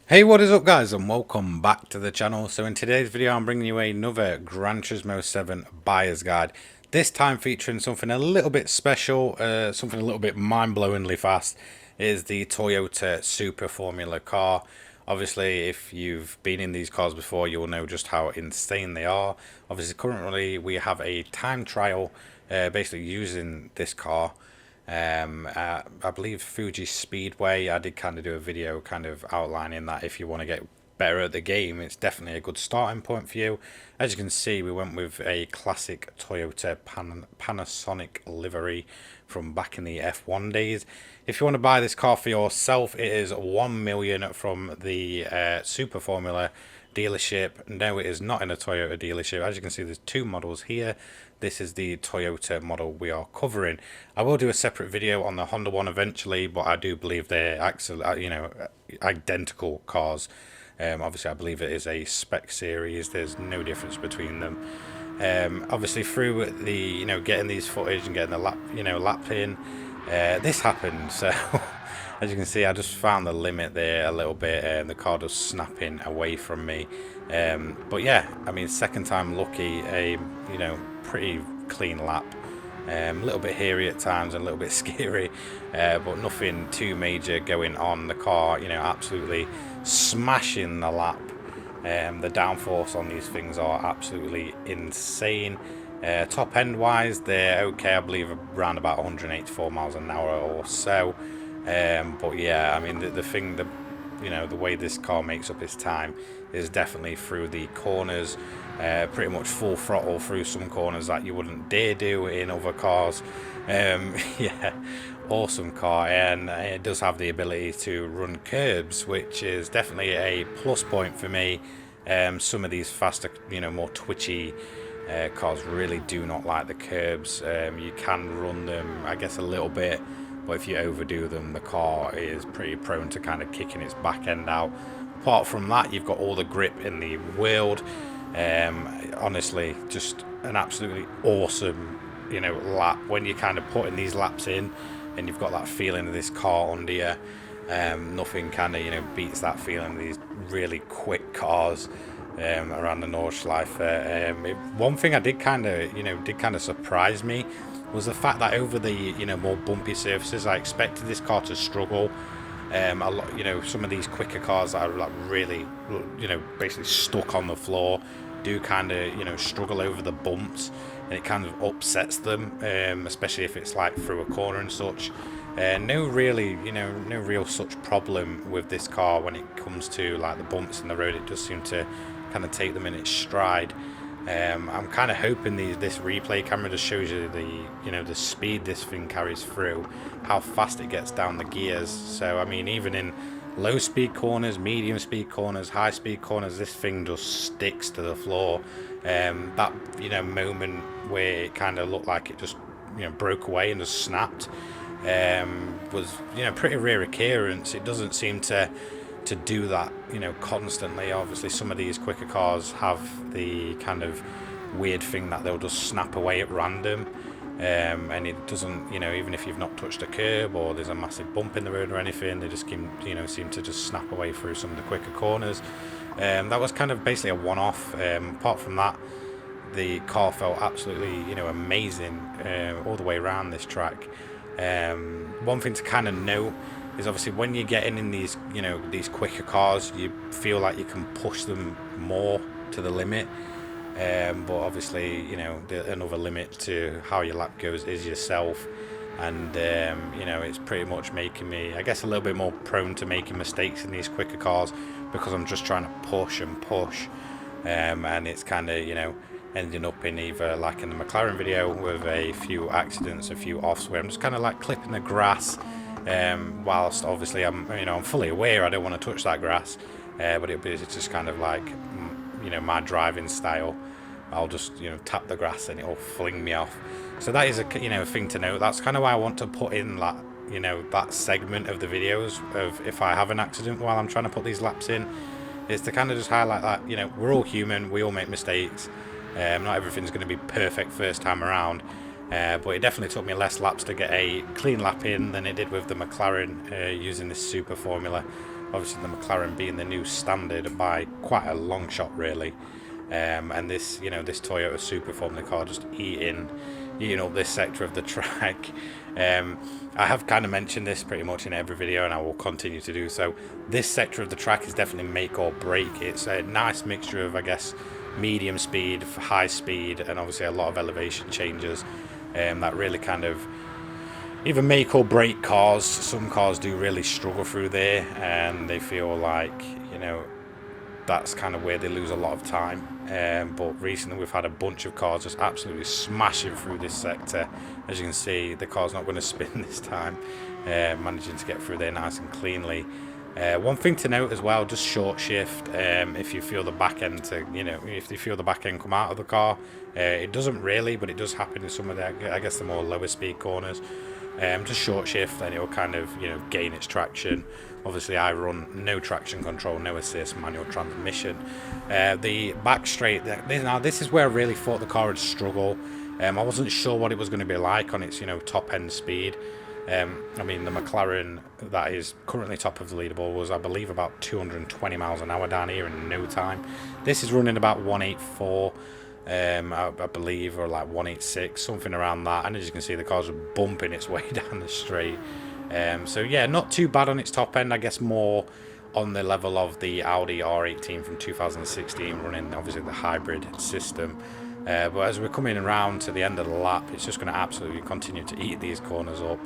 Hey, what is up guys, and welcome back to the channel. So in today's video I'm bringing you another Gran Turismo 7 buyer's guide, this time featuring something a little bit special, something a little bit mind-blowingly fast. It is the Toyota Super Formula car. Obviously if you've been in these cars before you will know just how insane they are. Obviously currently we have a time trial basically using this car. I believe Fuji Speedway. I did kind of do a video kind of outlining that if you want to get better at the game, it's definitely a good starting point for you. As you can see, we went with a classic Toyota Panasonic livery from back in the F1 days. If you want to buy this car for yourself, it is 1 million from the Super Formula dealership. No, it is not in a Toyota dealership. As you can see, there's two models here. This is the Toyota model we are covering. I will do a separate video on the Honda one eventually, but I do believe they're actually, identical cars. Obviously, I believe it is a spec series. There's no difference between them. Obviously, through the getting these footage and getting the lap in, this happened. So as you can see, I just found the limit there a little bit, and the car just snapping away from me. But yeah, I mean, second time lucky, a pretty clean lap. A little bit hairy at times and a little bit scary, but nothing too major going on. The car, absolutely smashing the lap. The downforce on these things are absolutely insane. Top end wise, they're okay. I believe around about 184 miles an hour or so. But yeah, I mean the way this car makes up its time is definitely through the corners. Pretty much full throttle through some corners that you wouldn't dare do in other cars. Yeah, awesome car, and it does have the ability to run curbs, which is definitely a plus point for me. Some of these faster, more twitchy cars really do not like the curbs. You can run them, I guess, a little bit, but if you overdo them, the car is pretty prone to kind of kicking its back end out. Apart from that, you've got all the grip in the world. Honestly, just an absolutely awesome, lap. When you're kind of putting these laps in, and you've got that feeling of this car under you, nothing kind of, beats that feeling of these really quick cars around the Nordschleife. One thing I did kind of surprise me was the fact that over the more bumpy surfaces, I expected this car to struggle. A lot, some of these quicker cars that are like really, basically stuck on the floor, do kind of, struggle over the bumps, and it kind of upsets them, especially if it's like through a corner and such. No real such problem with this car when it comes to like the bumps in the road. It does seem to kind of take them in its stride. I'm kind of hoping this replay camera just shows you the speed this thing carries through, how fast it gets down the gears. So I mean, even in low speed corners, medium speed corners, high speed corners, this thing just sticks to the floor. That moment where it kind of looked like it just broke away and just snapped was pretty rare occurrence. It doesn't seem to do that constantly. Obviously some of these quicker cars have the kind of weird thing that they'll just snap away at random, and it doesn't, even if you've not touched a curb or there's a massive bump in the road or anything, they just seem to just snap away through some of the quicker corners. That was kind of basically a one-off. Apart from that, the car felt absolutely amazing all the way around this track. One thing to kind of note is obviously when you're getting in these these quicker cars, you feel like you can push them more to the limit, but obviously another limit to how your lap goes is yourself, and it's pretty much making me, I guess, a little bit more prone to making mistakes in these quicker cars because I'm just trying to push and push, and it's kind of ending up in either like in the McLaren video with a few accidents, a few offs where I'm just kind of like clipping the grass. Whilst obviously I'm fully aware I don't want to touch that grass, but it's just kind of like my driving style. I'll just tap the grass and it'll fling me off. So that is a thing to note. That's kind of why I want to put in that that segment of the videos of if I have an accident while I'm trying to put these laps in, is to kind of just highlight that we're all human, we all make mistakes. Not everything's going to be perfect first time around. But it definitely took me less laps to get a clean lap in than it did with the McLaren using this Super Formula. Obviously the McLaren being the new standard by quite a long shot really. And this, this Toyota Super Formula car just eating up this sector of the track. I have kind of mentioned this pretty much in every video, and I will continue to do so. This sector of the track is definitely make or break. It's a nice mixture of, I guess, medium speed, high speed, and obviously a lot of elevation changes that really kind of either make or break cars. Some cars do really struggle through there, and they feel like, that's kind of where they lose a lot of time. But recently we've had a bunch of cars just absolutely smashing through this sector. As you can see, the car's not going to spin this time, managing to get through there nice and cleanly. One thing to note as well, just short shift. If you feel the back end if you feel the back end come out of the car, it doesn't really, but it does happen in some of the, I guess, the more lower speed corners. Just short shift, and it'll kind of gain its traction. Obviously I run no traction control, no assist, manual transmission. The back straight, now this is where I really thought the car would struggle. I wasn't sure what it was going to be like on its top end speed. I mean, the McLaren that is currently top of the leaderboard was, I believe, about 220 miles an hour down here in no time. This is running about 184. I believe, or like 186, something around that. And as you can see, the car's bumping its way down the straight. So yeah, not too bad on its top end. I guess more on the level of the Audi R18 from 2016, running obviously the hybrid system. But as we're coming around to the end of the lap, it's just going to absolutely continue to eat these corners up.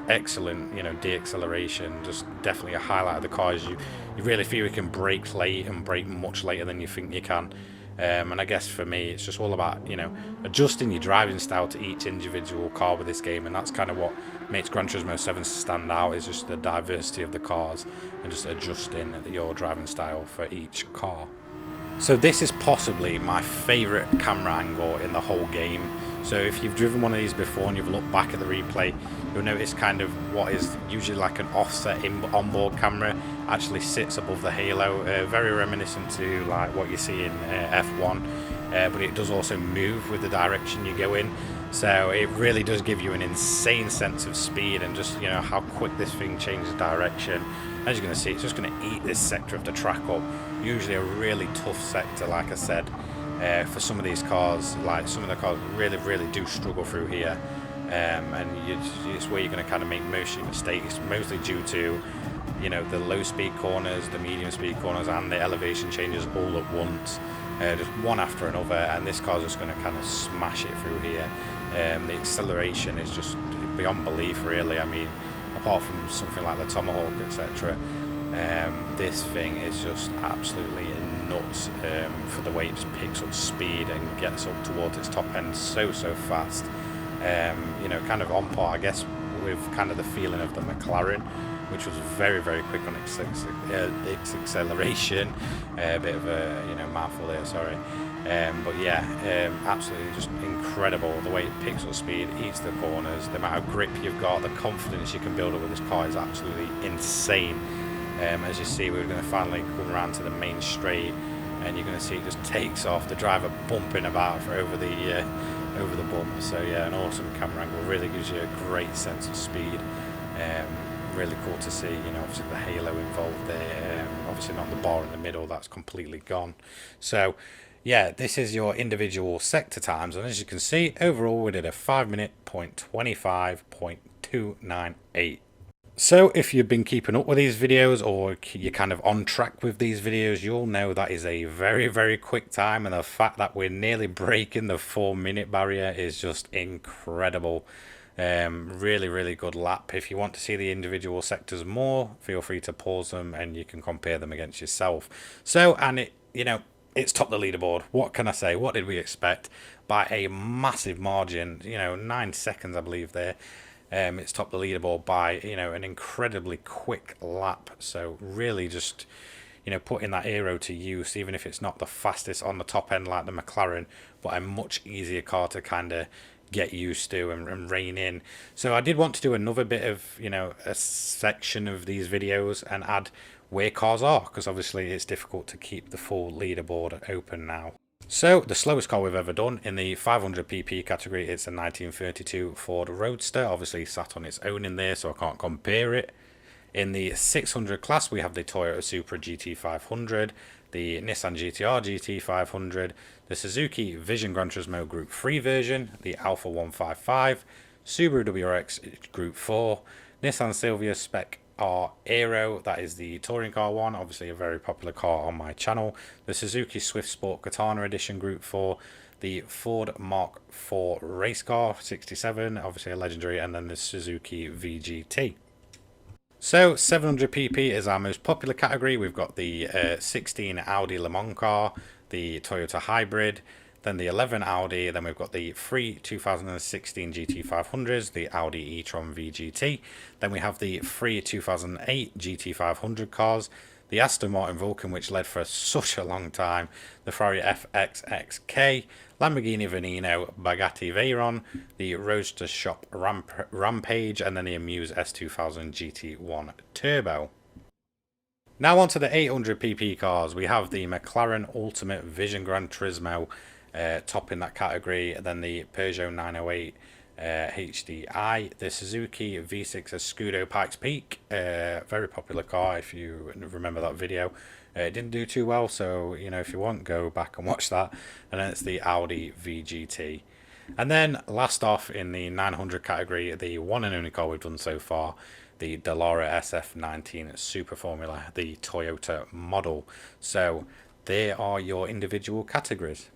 Excellent, de-acceleration. Just definitely a highlight of the car. You really feel you can brake late and brake much later than you think you can. And I guess for me, it's just all about, adjusting your driving style to each individual car with this game. And that's kind of what makes Gran Turismo 7 stand out, is just the diversity of the cars and just adjusting your driving style for each car. So this is possibly my favourite camera angle in the whole game. So if you've driven one of these before and you've looked back at the replay, you'll notice kind of what is usually like an offset onboard camera actually sits above the halo. Very reminiscent to like what you see in F1, but it does also move with the direction you go in. So it really does give you an insane sense of speed and just how quick this thing changes direction. As you're going to see, it's just going to eat this sector of the track up. Usually a really tough sector, like I said, for some of these cars. Like some of the cars really do struggle through here, and it's where you're going to kind of make most of your mistakes, mostly due to the low speed corners, the medium speed corners, and the elevation changes all at once, just one after another. And this car's just going to kind of smash it through here. The acceleration is just beyond belief, really. I mean, apart from something like the Tomahawk, etc., this thing is just absolutely nuts for the way it just picks up speed and gets up towards its top end so fast. Kind of on par, I guess, with kind of the feeling of the McLaren, which was very quick on its acceleration. A bit of a mouthful there, sorry. But yeah, absolutely just incredible the way it picks up speed, eats the corners, the amount of grip you've got, the confidence you can build up with this car is absolutely insane. As you see, we're going to finally come around to the main straight, and you're going to see it just takes off, the driver bumping about over the bump. So yeah, an awesome camera angle, really gives you a great sense of speed. Really cool to see, obviously the halo involved there, obviously not the bar in the middle, that's completely gone. So yeah, this is your individual sector times, and as you can see, overall we did a 5 minute 25.298. So if you've been keeping up with these videos, or you're kind of on track with these videos, you'll know that is a very quick time, and the fact that we're nearly breaking the 4 minute barrier is just incredible. Really good lap. If you want to see the individual sectors more, feel free to pause them and you can compare them against yourself. So, and it's top the leaderboard. What can I say? What did we expect? By a massive margin, 9 seconds I believe there. It's top the leaderboard by an incredibly quick lap. So really just putting that aero to use, even if it's not the fastest on the top end like the McLaren, but a much easier car to kind of get used to and rein in. So I did want to do another bit of a section of these videos and add where cars are, because obviously it's difficult to keep the full leaderboard open now. So the slowest car we've ever done in the 500 pp category, it's a 1932 Ford Roadster, obviously sat on its own in there, so I can't compare it. In the 600 class, we have the Toyota Supra GT500, the Nissan GTR GT500, the Suzuki Vision Gran Turismo Group 3 version, the Alpha 155, Subaru WRX Group 4, Nissan Silvia Spec R Aero, that is the touring car one, obviously a very popular car on my channel, the Suzuki Swift Sport Katana Edition Group 4, the Ford Mark IV race car 67, obviously a legendary, and then the Suzuki VGT. So 700 pp is our most popular category. We've got the 16 Audi Le Mans car, the Toyota Hybrid, then the 11 Audi, then we've got the 3 2016 GT500s, the Audi e-tron VGT, then we have the 3 2008 GT500 cars, the Aston Martin Vulcan, which led for such a long time, the Ferrari FXXK, Lamborghini Veneno, Bugatti Veyron, the Roadster Shop Rampage, and then the Amuse S2000 GT1 Turbo. Now on to the 800 pp cars. We have the McLaren Ultimate Vision Gran Turismo topping that category, then the Peugeot 908 HDI, the Suzuki V6 Escudo Pikes Peak, very popular car if you remember that video. It didn't do too well, so you know, if you want, go back and watch that. And then it's the Audi VGT. And then last off in the 900 category, the one and only car we've done so far, the Dallara SF19 Super Formula, the Toyota model. So there are your individual categories.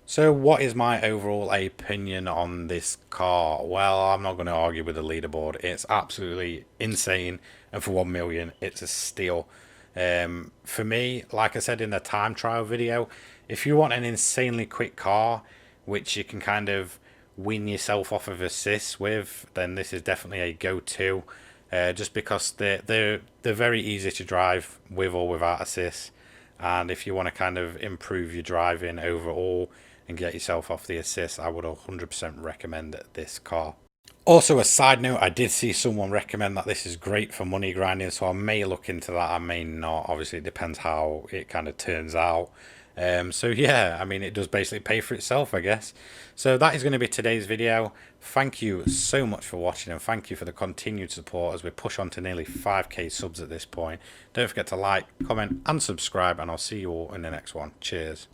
So what is my overall opinion on this car? Well, I'm not going to argue with the leaderboard. It's absolutely insane, and for 1 million, it's a steal. For me, like I said in the time trial video, if you want an insanely quick car, which you can kind of wean yourself off of assists with, then this is definitely a go-to. Just because they're very easy to drive with or without assists, and if you want to kind of improve your driving overall and get yourself off the assist, I would 100% recommend this car. Also, a side note, I did see someone recommend that this is great for money grinding, so I may look into that, I may not. Obviously, it depends how it kind of turns out. So yeah, I mean, it does basically pay for itself, I guess. So that is going to be today's video. Thank you so much for watching, and thank you for the continued support as we push on to nearly 5k subs at this point. Don't forget to like, comment and subscribe, and I'll see you all in the next one. Cheers.